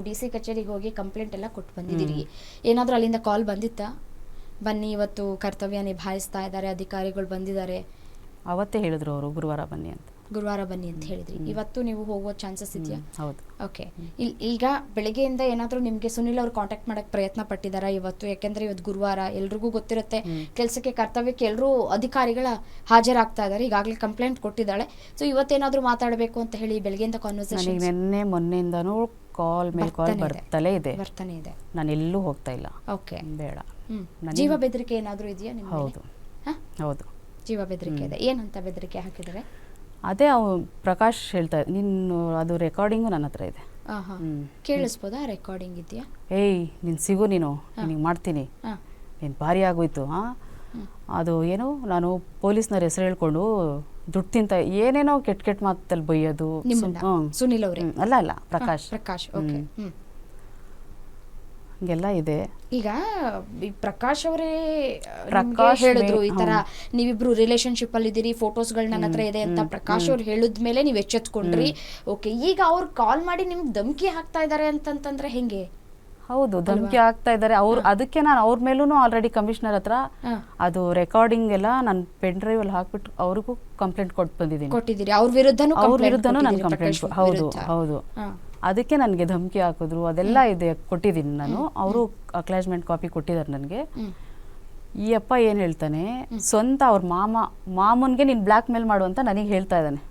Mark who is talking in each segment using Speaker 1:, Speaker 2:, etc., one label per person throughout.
Speaker 1: DC ಕಚೇರಿಗೆ ಹೋಗಿ complaint ಎಲ್ಲ ಕೊಟ್ಟು ಬಂದಿದ್ದೀರಿ. ಏನಾದರೂ ಅಲ್ಲಿಂದ ಕಾಲ್ ಬಂದಿತ್ತಾ? ಬನ್ನಿ ಇವತ್ತು ಕರ್ತವ್ಯ ನಿಭಾಯಿಸ್ತಾ ಇದ್ದಾರೆ, ಅಧಿಕಾರಿಗಳು ಬಂದಿದ್ದಾರೆ.
Speaker 2: ಅವತ್ತೇ ಹೇಳಿದ್ರು ಅವರು ಗುರುವಾರ ಬನ್ನಿ ಅಂತ
Speaker 1: ಹೇಳಿದ್ರಿ. ಇವತ್ತು ನೀವು ಹೋಗುವ ಚಾನ್ಸಸ್ ಇದೆಯಾ?
Speaker 2: ಹೌದು.
Speaker 1: ಓಕೆ. ಈಗ ಬೆಳಗ್ಗೆಯಿಂದ ಏನಾದರೂ ನಿಮಗೆ ಸುನಿಲ್ ಅವ್ರು ಕಾಂಟ್ಯಾಕ್ಟ್ ಮಾಡಕ್ಕೆ ಪ್ರಯತ್ನ ಪಟ್ಟಿದ್ದಾರಾ ಇವತ್ತು? ಯಾಕೆಂದ್ರೆ ಇವತ್ತು ಗುರುವಾರ, ಎಲ್ರಿಗೂ ಗೊತ್ತಿರುತ್ತೆ ಕೆಲಸಕ್ಕೆ ಕರ್ತವ್ಯಕ್ಕೆ ಎಲ್ಲರೂ ಅಧಿಕಾರಿಗಳ ಹಾಜರಾಗ್ತಾ ಇದ್ದಾರೆ. ಈಗಾಗಲೇ ಕಂಪ್ಲೇಂಟ್ ಕೊಟ್ಟಿದ್ದಾಳೆ. ಸೊ ಇವತ್ತೇನಾದರೂ ಮಾತಾಡಬೇಕು ಅಂತ ಹೇಳಿ ಬೆಳಗ್ಗೆಯಿಂದ ಕಾನ್ವರ್ಸೇಷನ್?
Speaker 2: ನಿನ್ನೆ ಮೊನ್ನೆಯಿಂದನೂ ಕಾಲ್ ಮೇಲೆ ಕಾಲ್ ಬರ್ತಾನೆ ಇದೆ. ನಾನು ಎಲ್ಲೂ ಹೋಗ್ತಾ ಇಲ್ಲ.
Speaker 1: ಓಕೆ,
Speaker 2: ಬೇಡ.
Speaker 1: ಜೀವ ಬೆದರಿಕೆ ಏನಾದರೂ ಇದೆಯಾ ನಿಮಗೆ?
Speaker 2: ಹೌದು,
Speaker 1: ಜೀವ ಬೆದರಿಕೆ ಇದೆ. ಏನಂತ ಬೆದರಿಕೆ ಹಾಕಿದ್ದಾರೆ?
Speaker 2: ಅದೇ ಪ್ರಕಾಶ್ ಹೇಳ್ತಾ ನೀನು ಅದು ರೆಕಾರ್ಡಿಂಗು ನನ್ನ ಹತ್ರ ಇದೆ.
Speaker 1: ಕೇಳಿಸ್ಬೋದಾ? ರೆಕಾರ್ಡಿಂಗ್ ಇದೆಯಾ?
Speaker 2: ಏಯ್ ನೀನು ಸಿಗು, ನೀನು ನಿನಗೆ ಮಾಡ್ತೀನಿ, ನೀನು ಭಾರಿ ಆಗೋಯ್ತು. ಅದು ಏನು, ನಾನು ಪೊಲೀಸ್ನವ್ರ ಹೆಸರು ಹೇಳ್ಕೊಂಡು ದುಡ್ಡು ತಿಂತ ಏನೇನೋ ಕೆಟ್ಟ ಮಾತಲ್ಲಿ ಬೈಯೋದು.
Speaker 1: ಸುನಿಲ್ ಅವರೇ?
Speaker 2: ಅಲ್ಲ ಪ್ರಕಾಶ್.
Speaker 1: ಓಕೆ.
Speaker 2: ಹೀಗೆಲ್ಲ ಇದೆ.
Speaker 1: ಈಗ ಪ್ರಕಾಶ್ ಅವರೇ ಹೇಳಿದ್ರು ಈ ತರ ನೀವಿಬ್ರು ರಿಲೇಶನ್ಶಿಪ್ ಅಲ್ಲಿ ಇದ್ದೀರಿ, ಫೋಟೋಸ್ಗಳು ನನ್ನ ಹತ್ರ ಇದೆ ಅಂತ ಪ್ರಕಾಶ್ ಅವ್ರು ಹೇಳಿದ್ಮೇಲೆ ನೀವು ಎಚ್ಚೆತ್ಕೊಂಡ್ರಿ. ಓಕೆ, ಈಗ ಅವ್ರು ಕಾಲ್ ಮಾಡಿ ನಿಮ್ಗೆ ಧಮಕಿ ಹಾಕ್ತಾ ಇದಾರೆ ಅಂತಂತಂದ್ರೆ ಹೆಂಗೆ?
Speaker 2: ಹೌದು, ಧಮಕಿ ಆಗ್ತಾ ಇದ್ದಾರೆ ಅವ್ರು. ಅದಕ್ಕೆ ನಾನು ಅವ್ರ ಮೇಲೂ ಆಲ್ರೆಡಿ ಕಮಿಷನರ್ ಹತ್ರ ಅದು ರೆಕಾರ್ಡಿಂಗ್ ಎಲ್ಲ ನಾನು ಪೆನ್ ಡ್ರೈವ್ ಅಲ್ಲಿ ಹಾಕ್ಬಿಟ್ಟು ಅವ್ರಿಗೂ ಕಂಪ್ಲೇಂಟ್
Speaker 1: ಕೊಟ್ಟಿದ್ದೀರಿ. ಅವ್ರ ವಿರುದ್ಧನೂ
Speaker 2: ನಾನು ಕಂಪ್ಲೇಂಟ್. ಹೌದು. ಅದಕ್ಕೆ ನನಗೆ ಧಮಕಿ ಹಾಕಿದ್ರು, ಅದೆಲ್ಲ ಇದೆ, ಕೊಟ್ಟಿದ್ದೀನಿ ನಾನು. ಅವರು ಅಕ್ಲಾಜ್ಮೆಂಟ್ ಕಾಪಿ ಕೊಟ್ಟಿದ್ದಾರೆ ನನಗೆ. ಈ ಅಪ್ಪ ಏನು ಹೇಳ್ತಾನೆ, ಸ್ವಂತ ಅವ್ರ ಮಾಮನ್ಗೆ ನೀನು ಬ್ಲ್ಯಾಕ್ ಮೇಲ್ ಮಾಡು ಅಂತ ನನಗೆ ಹೇಳ್ತಾ ಇದ್ದಾನೆ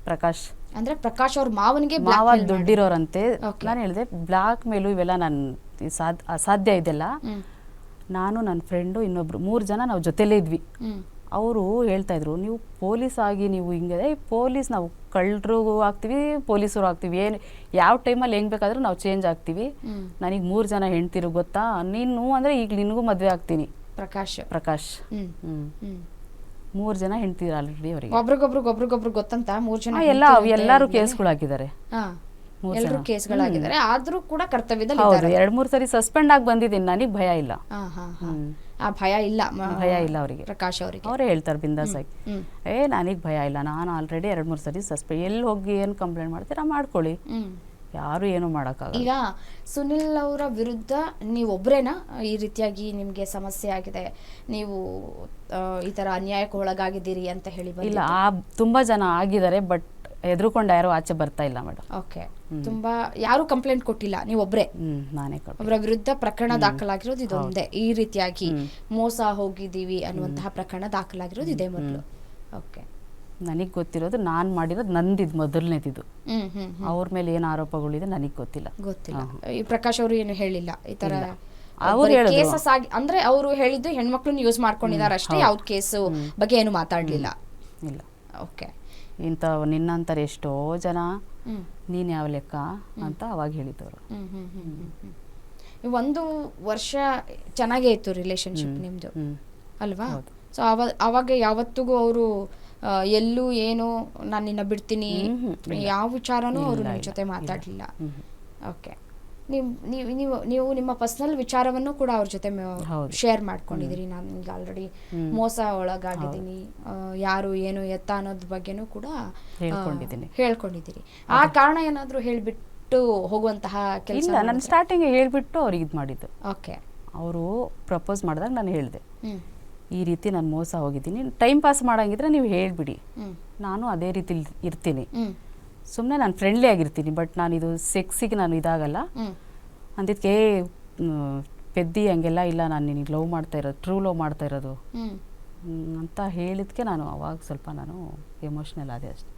Speaker 2: ಪ್ರಕಾಶ್.
Speaker 1: ಅಂದ್ರೆ ಪ್ರಕಾಶ್ ಅವ್ರ ಮಾವನಿಗೆ
Speaker 2: ದುಡ್ಡಿರೋರಂತೆ. ನಾನು ಹೇಳಿದೆ ಬ್ಲ್ಯಾಕ್ ಮೇಲು ಇವೆಲ್ಲ ನಾನು ಅಸಾಧ್ಯ ಇದೆಲ್ಲ. ನಾನು ನನ್ನ ಫ್ರೆಂಡು ಇನ್ನೊಬ್ರು 3 ಜನ ನಾವು ಜೊತೆಲೇ ಇದ್ವಿ. ಅವರು ಹೇಳ್ತಾ ಇದ್ರು, ನೀವು ಪೊಲೀಸ್ ಆಗಿ ನೀವು ಹಿಂಗೆ ಪೊಲೀಸ್, ನಾವು ಕಳ್ಳರಿಗೂ ಆಗ್ತೀವಿ, ಪೊಲೀಸರು ಆಗ್ತೀವಿ, ಏನು ಯಾವ ಟೈಮಲ್ಲಿ ಹೆಂಗೆ ಬೇಕಾದ್ರೂ ನಾವು ಚೇಂಜ್ ಆಗ್ತೀವಿ. ನನಗೆ 3 ಜನ ಹೆಣ್ತಿರು ಗೊತ್ತಾ, ನೀನು ಅಂದರೆ ಈಗ ನಿನಗೂ ಮದುವೆ ಆಗ್ತೀನಿ. ಪ್ರಕಾಶ್ 3 ಜನ ಹೆಣ್ತಿದ್ರು ಆಲ್ರೆಡಿ ಅವರಿಗೆ.
Speaker 1: ಒಬ್ರಿಗೊಬ್ರು ಗೊತ್ತಂತ 3 ಜನ
Speaker 2: ಎಲ್ಲರೂ ಕೇಸ್ಗಳು ಹಾಕಿದ್ದಾರೆ.
Speaker 1: ಎಲ್ಲರೂ ಕೇಸ್ಗಳಾಗಿದ್ದಾರೆ. ಆದ್ರೂ ಕೂಡ ಕರ್ತವ್ಯದಲ್ಲಿ
Speaker 2: 2-3 ಸರಿ ಸಸ್ಪೆಂಡ್ ಆಗಿ ಬಂದಿದ್ದೀನಿ. ನನಗೆ ಭಯ ಇಲ್ಲ.
Speaker 1: ಆ ಭಯ ಇಲ್ಲ
Speaker 2: ಅವರಿಗೆ.
Speaker 1: ಪ್ರಕಾಶ್ ಅವರಿಗೆ
Speaker 2: ಅವರೇ ಹೇಳ್ತಾರೆ ಬಿಂದಾಸ್ ಆಗಿ, ನನಗೆ ಭಯ ಇಲ್ಲ, ನಾನು ಆಲ್ರೆಡಿ 2-3 ಸರಿ ಸಸ್ಪೆಂಡ್. ಎಲ್ಲಿ ಹೋಗಿ ಏನು ಕಂಪ್ಲೇಂಟ್ ಮಾಡ್ತೀರಾ ಮಾಡ್ಕೊಳ್ಳಿ, ಯಾರು ಏನು ಮಾಡೋಕ್ಕಾಗಲ್ಲ.
Speaker 1: ಈಗ ಸುನಿಲ್ ಅವರ ವಿರುದ್ಧ ನೀವೊಬ್ಬರೇನಾ ಈ ರೀತಿಯಾಗಿ ನಿಮಗೆ ಸಮಸ್ಯೆ ಆಗಿದೆ, ನೀವು ಈ ತರ ಅನ್ಯಾಯಕ್ಕೆ ಒಳಗಾಗಿದ್ದೀರಿ ಅಂತ ಹೇಳಿ?
Speaker 2: ಇಲ್ಲ, ತುಂಬಾ ಜನ ಆಗಿದ್ದಾರೆ, ಬಟ್ ಹೆದರ್ಕೊಂಡು ಯಾರು ಆಚೆ ಬರ್ತಾ ಇಲ್ಲ ಮೇಡಮ್.
Speaker 1: ಓಕೆ, ತುಂಬಾ ಯಾರು ಕಂಪ್ಲೇಂಟ್ ಕೊಟ್ಟಿಲ್ಲ, ನೀವೊಬ್ರೆ?
Speaker 2: ನಾನೇ.
Speaker 1: ಅವರ ವಿರುದ್ಧ ಪ್ರಕರಣ ದಾಖಲಾಗಿರೋದು ಇದೊಂದೇ, ಈ ರೀತಿಯಾಗಿ ಮೋಸ ಹೋಗಿದ್ದೀವಿ ಅನ್ನುವಂತಹ ಪ್ರಕರಣ ದಾಖಲಾಗಿರೋದು ಇದೇ ಮೊದಲು? ಓಕೆ,
Speaker 2: ನನಗೆ ಗೊತ್ತಿರೋದು ನಾನು ಮಾಡಿರೋದು ನಂದಿದ್ದು ಮೊದಲನೇದಿದ್ದು. ಅವ್ರ ಮೇಲೆ ಏನು ಆರೋಪಗಳಿದೆ ನನಗೆ ಗೊತ್ತಿಲ್ಲ.
Speaker 1: ಈ ಪ್ರಕಾಶ್ ಅವರು ಏನು ಹೇಳಿಲ್ಲ ಈ ತರ?
Speaker 2: ಕೇಸಸ್
Speaker 1: ಆಗಿ ಅಂದ್ರೆ ಅವರು ಹೇಳಿದ್ದು ಹೆಣ್ಮಕ್ಳನ್ನ ಯೂಸ್ ಮಾಡ್ಕೊಂಡಿದ್ದಾರೆ ಅಷ್ಟೇ, ಯಾವ್ದು ಕೇಸು ಬಗ್ಗೆ ಏನು ಮಾತಾಡ್ಲಿಲ್ಲ?
Speaker 2: ಇಲ್ಲ.
Speaker 1: ಓಕೆ,
Speaker 2: ನಿನ್ನಂತಾರೆ ಎಷ್ಟೋ ಜನ ನೀನ್ ಯಾವ ಲೆಕ್ಕ ಅಂತ ಅವಾಗ ಹೇಳಿದವರು.
Speaker 1: 1 ವರ್ಷ ಚೆನ್ನಾಗೇ ಇತ್ತು ರಿಲೇಶನ್ಶಿಪ್ ನಿಮ್ದು ಅಲ್ವಾ? ಸೊ ಅವಾಗ ಯಾವತ್ತಿಗೂ ಅವರು ಎಲ್ಲೂ ಏನು ನಾನು ನಿನ್ನ ಬಿಡ್ತೀನಿ ಯಾವ ವಿಚಾರನೂ ಅವರು ನಿಮ್ಮ ಜೊತೆ ಮಾತಾಡ್ಲಿಲ್ಲ. ಓಕೆ, ನೀವು ನಿಮ್ಮ ಪರ್ಸನಲ್ ವಿಚಾರವನ್ನು ಕೂಡ ಅವ್ರ ಜೊತೆ ಶೇರ್ ಮಾಡ್ಕೊಂಡಿದ್ದೀರಿ. ನಾನು ಈಗ ಆಲ್ರೆಡಿ ಮೋಸ ಒಳಗಾಗಿದ್ದೀನಿ, ಯಾರು ಏನು ಎತ್ತ ಅನ್ನೋದ್ರ ಬಗ್ಗೆನೂ ಕೂಡ ಹೇಳ್ಕೊಂಡಿದ್ದೀರಿ. ಆ ಕಾರಣ ಏನಾದರೂ ಹೇಳ್ಬಿಟ್ಟು ಹೋಗುವಂತಹ ಕೆಲಸ?
Speaker 2: ನಾನು ಸ್ಟಾರ್ಟಿಂಗ್ ಹೇಳ್ಬಿಟ್ಟು ಅವ್ರಿಗೆ ಇದು ಮಾಡಿದ್ದು.
Speaker 1: ಓಕೆ,
Speaker 2: ಅವರು ಪ್ರಪೋಸ್ ಮಾಡಿದಾಗ ನಾನು ಹೇಳಿದೆ, ಈ ರೀತಿ ನಾನು ಮೋಸ ಹೋಗಿದ್ದೀನಿ, ಟೈಮ್ ಪಾಸ್ ಮಾಡಂಗಿದ್ರೆ ನೀವು ಹೇಳ್ಬಿಡಿ, ನಾನು ಅದೇ ರೀತಿ ಇರ್ತೀನಿ, ಸುಮ್ಮನೆ ನಾನು ಫ್ರೆಂಡ್ಲಿ ಆಗಿರ್ತೀನಿ, ಬಟ್ ನಾನು ಇದು ಸೆಕ್ಸಿಗೆ ನಾನು ಇದಾಗಲ್ಲ ಅಂದಿದ್ದಕ್ಕೆ ಪೆದ್ದಿ ಹಂಗೆಲ್ಲ ಇಲ್ಲ, ನಾನು ನಿನಗೆ ಲವ್ ಮಾಡ್ತಾ ಇರೋದು, ಟ್ರೂ ಲವ್ ಮಾಡ್ತಾ ಇರೋದು ಅಂತ ಹೇಳಿದ್ಕೆ ನಾನು ಅವಾಗ ಸ್ವಲ್ಪ ನಾನು ಎಮೋಷ್ನಲ್ ಆದೆ ಅಷ್ಟೆ.